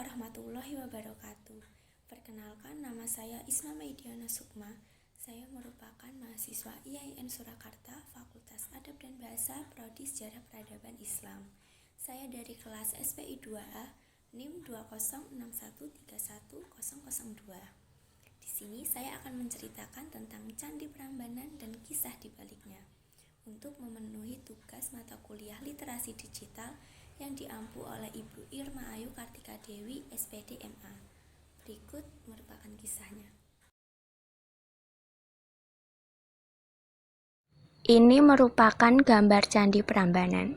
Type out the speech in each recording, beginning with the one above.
warahmatullahi wabarakatuh. Perkenalkan, nama saya Isma Maidiana Sukma. Saya merupakan mahasiswa IAIN Surakarta, Fakultas Adab dan Bahasa, Prodi Sejarah Peradaban Islam. Saya dari kelas SPI 2A, NIM 206131002. Di sini saya akan menceritakan tentang Candi Prambanan dan kisah di baliknya, untuk memenuhi tugas mata kuliah literasi digital yang diampu oleh Ibu Irma Ayu Kartika Dewi, SPD MA. Berikut merupakan kisahnya. Ini merupakan gambar Candi Prambanan.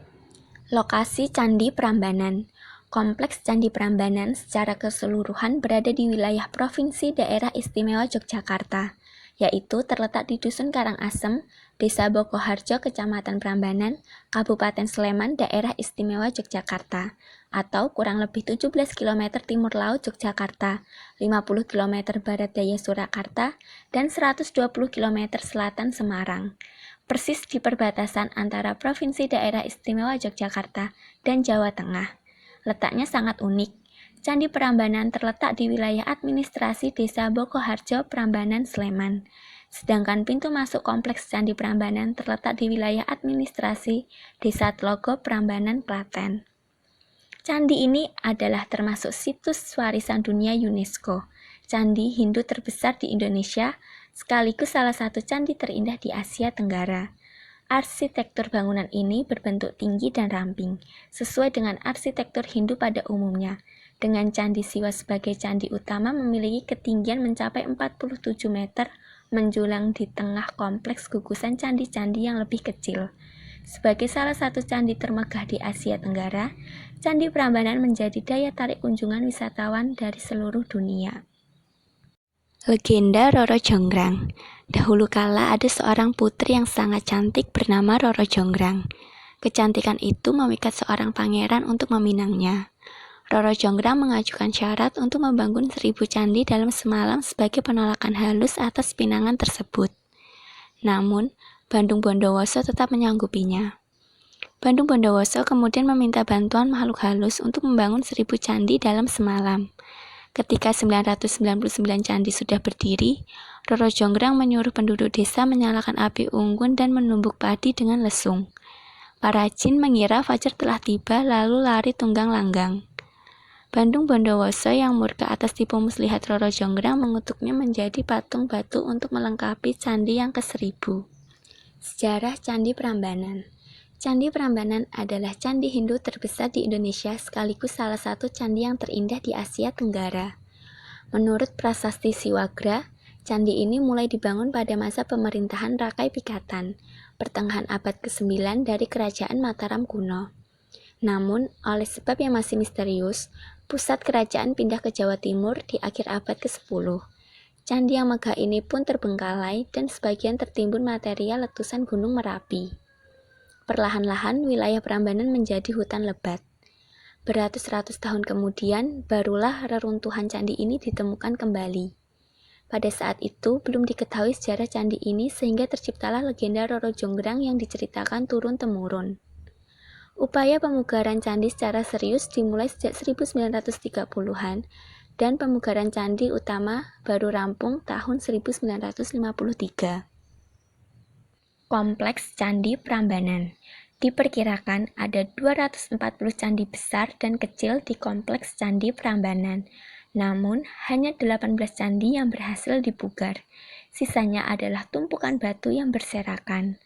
Lokasi Candi Prambanan. Kompleks Candi Prambanan secara keseluruhan berada di wilayah Provinsi Daerah Istimewa Yogyakarta, yaitu terletak di Dusun Karangasem, Desa Bokoharjo, Kecamatan Prambanan, Kabupaten Sleman, Daerah Istimewa Yogyakarta, atau kurang lebih 17 km timur laut Yogyakarta, 50 km barat daya Surakarta, dan 120 km selatan Semarang. Persis di perbatasan antara Provinsi Daerah Istimewa Yogyakarta dan Jawa Tengah. Letaknya sangat unik. Candi Prambanan terletak di wilayah administrasi Desa Bokoharjo, Prambanan, Sleman. Sedangkan pintu masuk kompleks Candi Prambanan terletak di wilayah administrasi Desa Tlogo, Prambanan, Klaten. Candi ini adalah termasuk situs warisan dunia UNESCO. Candi Hindu terbesar di Indonesia, sekaligus salah satu candi terindah di Asia Tenggara. Arsitektur bangunan ini berbentuk tinggi dan ramping, sesuai dengan arsitektur Hindu pada umumnya. Dengan Candi Siwa sebagai candi utama memiliki ketinggian mencapai 47 meter, menjulang di tengah kompleks gugusan candi-candi yang lebih kecil. Sebagai salah satu candi termegah di Asia Tenggara, Candi Prambanan menjadi daya tarik kunjungan wisatawan dari seluruh dunia. Legenda Roro Jonggrang. Dahulu kala ada seorang putri yang sangat cantik bernama Roro Jonggrang. Kecantikan itu memikat seorang pangeran untuk meminangnya. Roro Jonggrang mengajukan syarat untuk membangun 1000 candi dalam semalam sebagai penolakan halus atas pinangan tersebut. Namun, Bandung Bondowoso tetap menyanggupinya. Bandung Bondowoso kemudian meminta bantuan makhluk halus untuk membangun 1000 candi dalam semalam. Ketika 999 candi sudah berdiri, Roro Jonggrang menyuruh penduduk desa menyalakan api unggun dan menumbuk padi dengan lesung. Para jin mengira fajar telah tiba lalu lari tunggang langgang. Bandung Bondowoso yang murka atas tipu muslihat Roro Jonggrang mengutuknya menjadi patung batu untuk melengkapi candi yang ke-1000. Sejarah Candi Prambanan. Candi Prambanan adalah candi Hindu terbesar di Indonesia sekaligus salah satu candi yang terindah di Asia Tenggara. Menurut Prasasti Siwagra, candi ini mulai dibangun pada masa pemerintahan Rakai Pikatan, pertengahan abad ke-9 dari Kerajaan Mataram kuno. Namun, oleh sebab yang masih misterius, pusat kerajaan pindah ke Jawa Timur di akhir abad ke-10. Candi yang megah ini pun terbengkalai dan sebagian tertimbun material letusan Gunung Merapi. Perlahan-lahan wilayah Prambanan menjadi hutan lebat. Beratus-ratus tahun kemudian, barulah reruntuhan candi ini ditemukan kembali. Pada saat itu, belum diketahui sejarah candi ini sehingga terciptalah legenda Roro Jonggrang yang diceritakan turun-temurun. Upaya pemugaran candi secara serius dimulai sejak 1930-an dan pemugaran candi utama baru rampung tahun 1953. Kompleks Candi Prambanan. Diperkirakan ada 240 candi besar dan kecil di Kompleks Candi Prambanan. Namun, hanya 18 candi yang berhasil dipugar. Sisanya adalah tumpukan batu yang berserakan.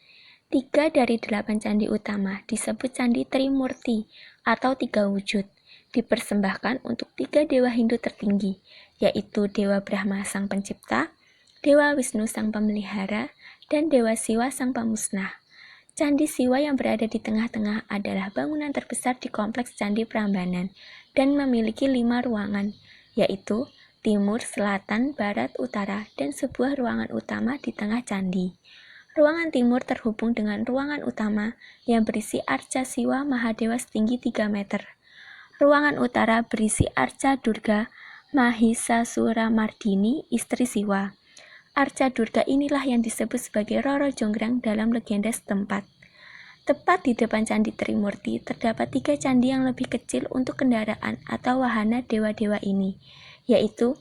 3 dari 8 candi utama disebut Candi Trimurti atau 3 wujud. Dipersembahkan untuk 3 dewa Hindu tertinggi, yaitu Dewa Brahma Sang Pencipta, Dewa Wisnu Sang Pemelihara, dan Dewa Siwa Sang Pemusnah. Candi Siwa yang berada di tengah-tengah adalah bangunan terbesar di Kompleks Candi Prambanan dan memiliki 5 ruangan, yaitu timur, selatan, barat, utara, dan sebuah ruangan utama di tengah candi. Ruangan timur terhubung dengan ruangan utama yang berisi arca Siwa Mahadewa setinggi 3 meter. Ruangan utara berisi arca Durga Mahisasura Mardini, istri Siwa. Arca Durga inilah yang disebut sebagai Roro Jonggrang dalam legenda setempat. Tepat di depan Candi Trimurti terdapat 3 candi yang lebih kecil untuk kendaraan atau wahana dewa-dewa ini, yaitu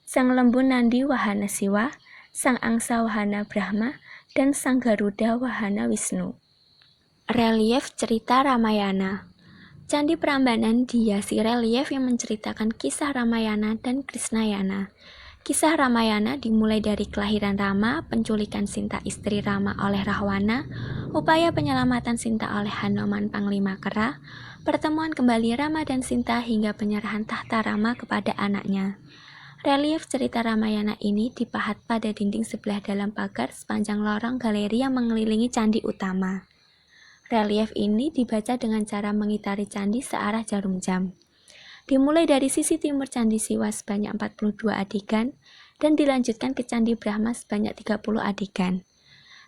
Sang Lembu Nandi Wahana Siwa, Sang Angsa Wahana Brahma, dan Sang Garuda Wahana Wisnu. Relief cerita Ramayana. Candi Prambanan dihiasi relief yang menceritakan kisah Ramayana dan Krishnayana. Kisah Ramayana dimulai dari kelahiran Rama, penculikan Sinta istri Rama oleh Rahwana, upaya penyelamatan Sinta oleh Hanuman Panglima Kera, pertemuan kembali Rama dan Sinta hingga penyerahan tahta Rama kepada anaknya. Relief cerita Ramayana ini dipahat pada dinding sebelah dalam pagar sepanjang lorong galeri yang mengelilingi candi utama. Relief ini dibaca dengan cara mengitari candi searah jarum jam. Dimulai dari sisi timur Candi Siwa sebanyak 42 adegan dan dilanjutkan ke Candi Brahma sebanyak 30 adegan.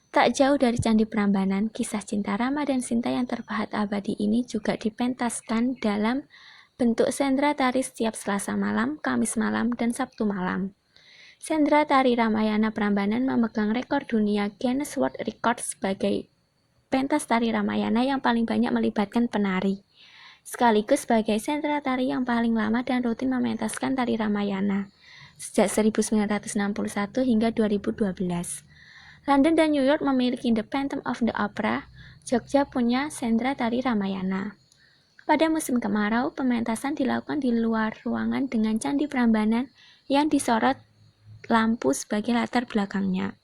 Tak jauh dari Candi Prambanan, kisah cinta Rama dan Sinta yang terpahat abadi ini juga dipentaskan dalam bentuk sendra tari setiap Selasa malam, Kamis malam, dan Sabtu malam. Sendra tari Ramayana Prambanan memegang rekor dunia Guinness World Record sebagai pentas tari Ramayana yang paling banyak melibatkan penari, sekaligus sebagai sentra tari yang paling lama dan rutin mementaskan tari Ramayana, sejak 1961 hingga 2012. London dan New York memiliki The Phantom of the Opera, Jogja punya sentra tari Ramayana. Pada musim kemarau, pementasan dilakukan di luar ruangan dengan Candi Prambanan yang disorot lampu sebagai latar belakangnya.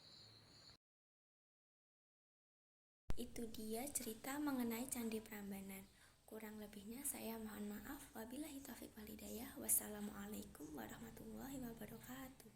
Itu dia cerita mengenai Candi Prambanan. Kurang lebihnya saya mohon maaf. Wabillahi taufiq wal hidayah. Wassalamualaikum warahmatullahi wabarakatuh.